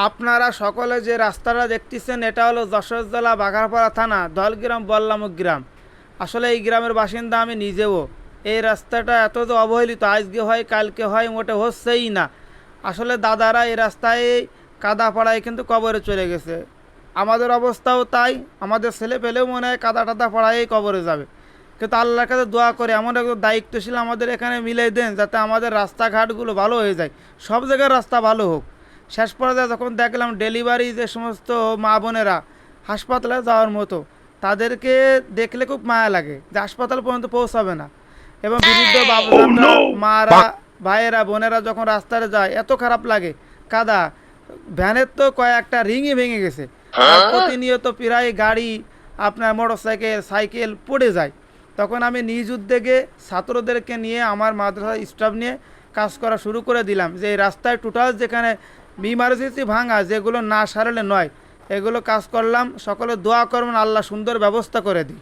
আপনারা সকলে যে রাস্তাটা দেখতেছেন এটা হলো যশোর জেলা বাঘারপাড়া থানা দলগ্রাম বল্লামুখ গ্রাম। আসলে এই গ্রামের বাসিন্দা আমি নিজেও। এই রাস্তাটা এত যে অবহেলিত, আজকে হয় কালকে হয়, মোটে হচ্ছেই না। আসলে দাদারা এই রাস্তায় কাদা পাড়ায় কিন্তু কবরে চলে গেছে। আমাদের অবস্থাও তাই, আমাদের ছেলে পেলেও মনে হয় কাদা টাদা পাড়ায় কবরে যাবে। কিন্তু আল্লাহর কাছে দোয়া করে এমন একজন দায়িত্বশীল আমাদের এখানে মিলিয়ে দেন যাতে আমাদের রাস্তাঘাটগুলো ভালো হয়ে যায়, সব জায়গার রাস্তা ভালো হোক। শেষ পর্যায়ে যখন দেখলাম ডেলিভারি যে সমস্ত মা বোনেরা হাসপাতালে যাওয়ার মতো, তাদেরকে দেখলে খুব মায়া লাগে যে হাসপাতাল পর্যন্ত পৌঁছাবে না। এবং বিরুদ্ধ বাবুজানরা, মারা, ভাইয়েরা, বোনেরা যখন রাস্তায় যায় এত খারাপ লাগে। কাদা, ভ্যানের তো কয়েকটা রিংই ভেঙে গেছে। আর প্রতিনিয়ত প্রায় গাড়ি, আপনার মোটর সাইকেল, সাইকেল পড়ে যায়। তখন আমি নিজ উদ্যোগে ছাত্রদেরকে নিয়ে আমার মাদ্রাসা স্টাফ নিয়ে কাজ করা শুরু করে দিলাম যে এই রাস্তায় টোটাল যেখানে ইমার্জেন্সি ভাঙা, যেগুলো না সারালে নয়, এগুলো কাজ করলাম। সকলে দোয়া করবেন আল্লাহ সুন্দর ব্যবস্থা করে দিই।